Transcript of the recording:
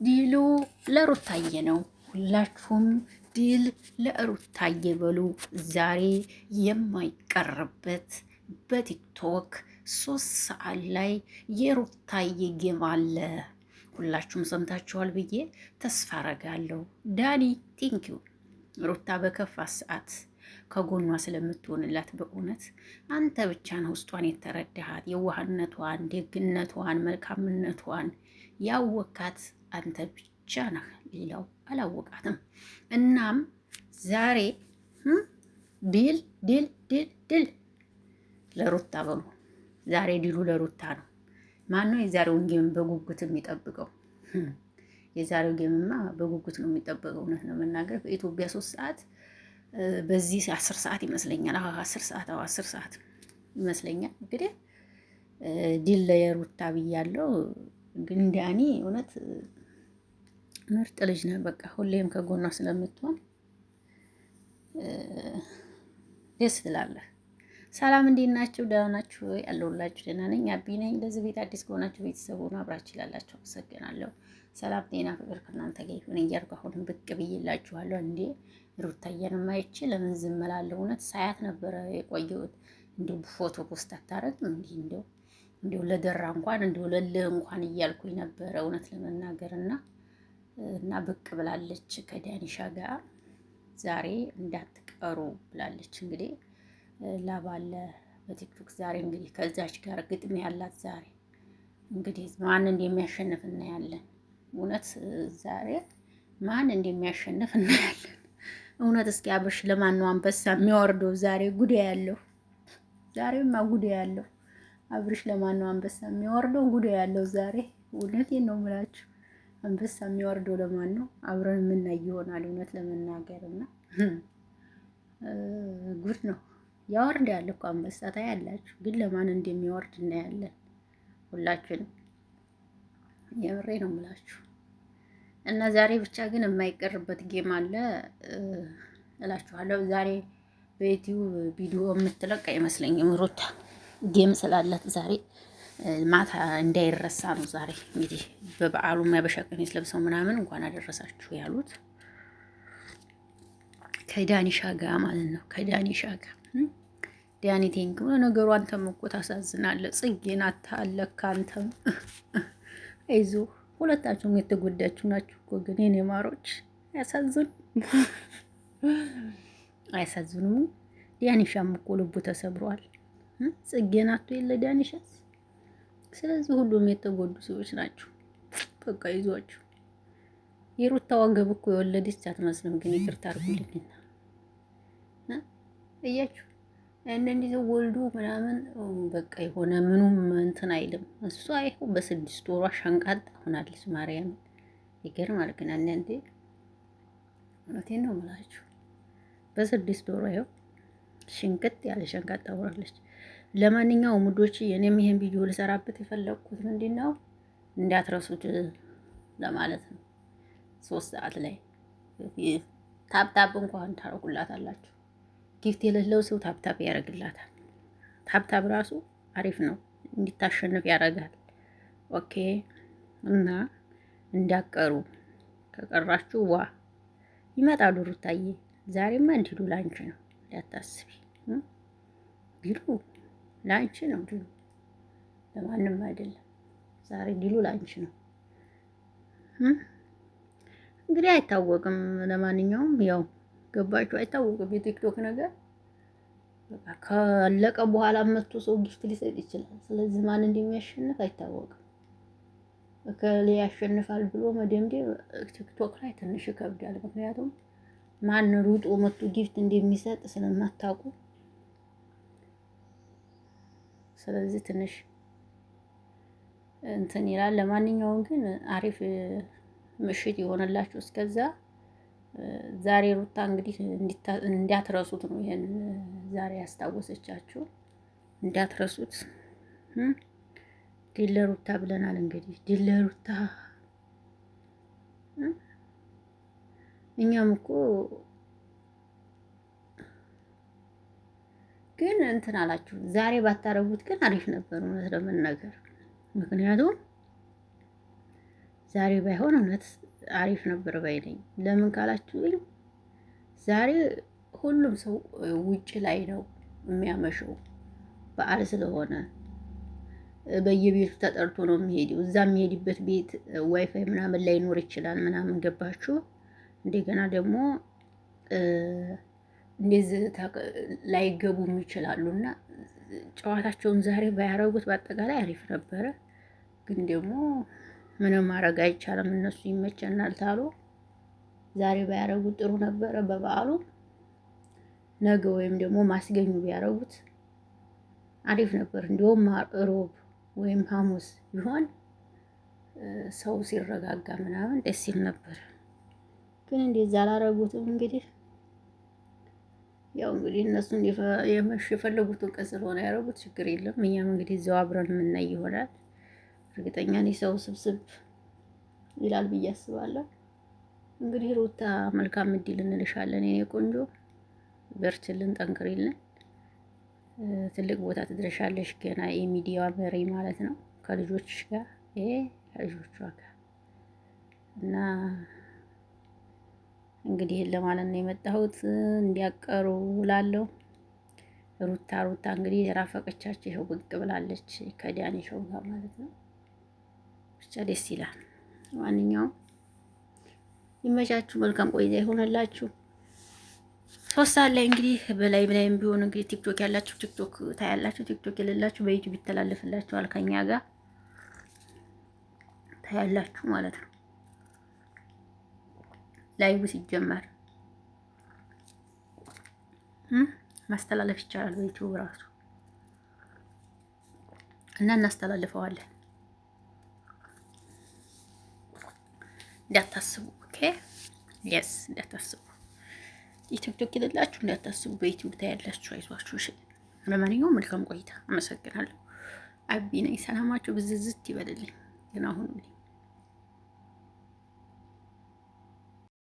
ድሉ ለሩታዬ ነው። ሁላችሁም ድል ለሩታዬ በሉ። ዛሬ የማይቀርበት በቲክቶክ 3 ሰዓት ላይ የሩታዬ ጌም አለ። ሁላችሁም ሰምታችኋል ብዬ ተስፋ አረጋለሁ። ዳኒ ቴንኪዩ ሩታ በከፋ ሰዓት ከጎኗ ስለምትሆንላት በእውነት አንተ ብቻ ነው ውስጧን የተረዳሃት። የዋህነቷን፣ ደግነቷን፣ መልካምነቷን ያወካት አንተ ብቻ ነህ። ሌላው አላወቃትም። እናም ዛሬ ድል ድል ድል ድል ለሩታ በሉ። ዛሬ ድሉ ለሩታ ነው። ማነው የዛሬውን ጌም በጉጉት የሚጠብቀው? የዛሬው ጌምማ በጉጉት ነው የሚጠበቀው። እውነት ነው መናገር በኢትዮጵያ 3 ሰዓት በዚህ 10 ሰዓት ይመስለኛል። 10 ሰዓት 10 ሰዓት ይመስለኛል። እንግዲህ ድል ለሩታ ብያለሁ። ግን ዳኒ እውነት ምርጥ ልጅ ነው። በቃ ሁሌም ከጎኗ ስለምትሆን ደስ ትላለህ። ሰላም እንዴት ናችሁ? ደህና ናችሁ ወይ? አለሁላችሁ። ደህና ነኝ። አቢ ነኝ። ለዚህ ቤት አዲስ ከሆናችሁ ቤተሰቡን አብራችሁ ይላላችሁ። አመሰግናለሁ። ሰላም ጤና ፍቅር ከእናንተ ጋር ይሁን እያልኩ አሁንም ብቅ ብዬላችኋለሁ። እንዴ ሩታዬንም አይቼ ለምን ዝም እላለሁ? እውነት ሳያት ነበረ የቆየሁት። እንዲሁ ፎቶ ፖስት አታረግም እንዲህ እንዲሁ ለደራ እንኳን እንዲሁ ለልህ እንኳን እያልኩኝ ነበረ እውነት ለመናገር እና ብቅ ብላለች ከዳኒሻ ጋር ዛሬ እንዳትቀሩ ብላለች። እንግዲህ ላባለ በቲክቶክ ዛሬ እንግዲህ ከዛች ጋር ግጥም ያላት ዛሬ እንግዲህ ማን እንደሚያሸንፍ እናያለን። እውነት ዛሬ ማን እንደሚያሸንፍ እናያለን። እውነት እስኪ አብርሽ ለማን ነው አንበሳ የሚወርደው ዛሬ? ጉድ ያለው ዛሬማ ጉድ ያለው አብርሽ ለማን ነው አንበሳ የሚወርደው? ጉድ ያለው ዛሬ እውነቴን ነው የምላችሁ። አንበሳ የሚወርደው ለማን ነው? አብረን የምናይ ይሆናል። እውነት ለመናገር እና ጉድ ነው። ያወርዳል እኮ አንበሳ ታያላችሁ፣ ግን ለማን እንደሚወርድ እናያለን ሁላችንም። የምሬ ነው የምላችሁ። እና ዛሬ ብቻ ግን የማይቀርበት ጌም አለ እላችኋለሁ። ዛሬ በዩቲዩብ ቪዲዮ የምትለቅ አይመስለኝም ሩታ ጌም ስላላት ዛሬ ማታ እንዳይረሳ ነው። ዛሬ እንግዲህ በበዓሉ ያበሻ ቀሚስ ለብሰው ምናምን እንኳን አደረሳችሁ ያሉት ከዳኒሻ ጋር ማለት ነው። ከዳኒሻ ጋር ዳኒ ቴንክ ነገሩ። አንተም እኮ ታሳዝናለህ። ጽጌን አታለካ አንተም አይዞ። ሁለታችሁም የተጎዳችሁ ናችሁ እኮ ግን የኔ ማሮች አያሳዝኑ አያሳዝኑም? ዳኒሻም እኮ ልቡ ተሰብሯል። ጽጌን አቶ የለ ዳኒሻስ። ስለዚህ ሁሉም የተጎዱ ሰዎች ናቸው። በቃ ይዟችሁ። የሩታ ወገብ እኮ የወለደች አትመስልም። ግን ይቅርታ አድርጉልኝና እያችሁ እንደዚህ ወልዱ ምናምን በቃ የሆነ ምኑም እንትን አይልም። እሷ አይሁ በ6 ወሯ ሸንቃጣ ሆናለች። ማርያም ይገርማል። ግን አንዴ እውነቴን ነው የምላችሁ በ6 ወሯ ይኸው ሽንቅጥ ያለ ሸንቃጣ ሆናለች። ለማንኛውም ሙዶች የኔም ይሄን ቪዲዮ ልሰራበት የፈለኩት ምንድነው እንዳትረሱት ለማለት ነው። 3 ሰዓት ላይ ታፕታፕ እንኳን ታረጉላታላችሁ። ጊፍት የሌለው ሰው ታፕታፕ ያደርግላታል። ታፕታፕ ራሱ አሪፍ ነው፣ እንዲታሸንፍ ያደርጋል። ኦኬ። እና እንዳቀሩ ከቀራችሁ ይመጣሉ ሩታዬ። ዛሬማ ድሉ ላንቺ ነው እንዳታስቢ። ድሉ ላንቺ ነው። ድሉ ለማንም አይደለም። ዛሬ ድሉ ላንቺ ነው። እንግዲህ አይታወቅም። ለማንኛውም ያው ገባችሁ? አይታወቅም። የቲክቶክ ነገር በቃ ካለቀ በኋላ መጥቶ ሰው ጊፍት ሊሰጥ ይችላል። ስለዚህ ማን እንደሚያሸንፍ አይታወቅም። እከሌ ያሸንፋል ብሎ መደምደም ቲክቶክ ላይ ትንሽ ይከብዳል። ምክንያቱም ማን ሩጦ መጥቶ ጊፍት እንደሚሰጥ ስለማታውቁ፣ ስለዚህ ትንሽ እንትን ይላል። ለማንኛውም ግን አሪፍ ምሽት ይሆንላችሁ። እስከዛ ዛሬ ሩታ እንግዲህ እንዳትረሱት ነው። ይሄን ዛሬ ያስታወሰቻችሁ እንዳትረሱት። ድል ለሩታ ብለናል። እንግዲህ ድል ለሩታ። እኛም እኮ ግን እንትን አላችሁ ዛሬ ባታረጉት ግን አሪፍ ነበር እውነት ለመናገር። ምክንያቱም ዛሬ ባይሆን እውነት አሪፍ ነበር ባይነኝ። ለምን ካላችሁ ዛሬ ሁሉም ሰው ውጭ ላይ ነው የሚያመሸው በዓል ስለሆነ በየቤቱ ተጠርቶ ነው የሚሄደው። እዛ የሚሄድበት ቤት ዋይፋይ ምናምን ላይኖር ይችላል ምናምን ገባችሁ። እንደገና ደግሞ እንደዚህ ላይገቡም ይችላሉ እና ጨዋታቸውን ዛሬ ባያረጉት በአጠቃላይ አሪፍ ነበረ። ግን ደግሞ ምንም ማድረግ አይቻልም። እነሱ ይመቸናል ታሉ ዛሬ ባያረጉት ጥሩ ነበረ። በበዓሉ ነገ ወይም ደግሞ ማስገኙ ቢያረጉት አሪፍ ነበር። እንዲሁም ሮብ ወይም ሐሙስ ቢሆን ሰው ሲረጋጋ ምናምን ደስ ይል ነበር። ግን እንደዛ አላረጉትም። እንግዲህ ያው እንግዲህ እነሱ የፈለጉትን ቀን ስለሆነ ያደረጉት ችግር የለም። እኛም እንግዲህ እዛው አብረን የምናይ ይሆናል። እርግጠኛ ነኝ ሰው ስብስብ ይላል ብዬ አስባለሁ። እንግዲህ ሩታ መልካም እድል እንልሻለን የኔ ቆንጆ፣ በርችልን፣ ጠንክሪልን፣ ትልቅ ቦታ ትድረሻለሽ። ገና የሚዲያዋ መሪ ማለት ነው ከልጆችሽ ጋር ከልጆቿ ጋር እና እንግዲህ ለማለት ነው የመጣሁት። እንዲያቀሩ ላለው ሩታ እንግዲህ የራፈቀቻቸው ይኸው ብቅ ብላለች ከዳኒ ሾው ጋር ማለት ነው። ብቻ ደስ ይላል። ማንኛውም ይመቻችሁ፣ መልካም ቆይታ ይሆንላችሁ። 3 ሰዓት ላይ እንግዲህ በላይም ቢሆን እንግዲህ ቲክቶክ ያላችሁ ቲክቶክ ታያላችሁ፣ ቲክቶክ የሌላችሁ በዩቲዩብ ይተላለፍላችኋል። ከኛ ጋር ታያላችሁ ማለት ነው። ላይቭ ሲጀመር ማስተላለፍ ይቻላል በዩቲዩብ ራሱ እና እናስተላልፈዋለን። እንዳታስቡ ኦኬ፣ የስ እንዳታስቡ። የቲክቶክ የሌላችሁ እንዳታስቡ፣ በዩቲዩብ ታያላችሁ። አይዟችሁ። እሺ፣ ለማንኛውም መልካም ቆይታ። አመሰግናለሁ። አቢ ነኝ። ሰላማችሁ ብዝዝት ይበልልኝ። ግን አሁን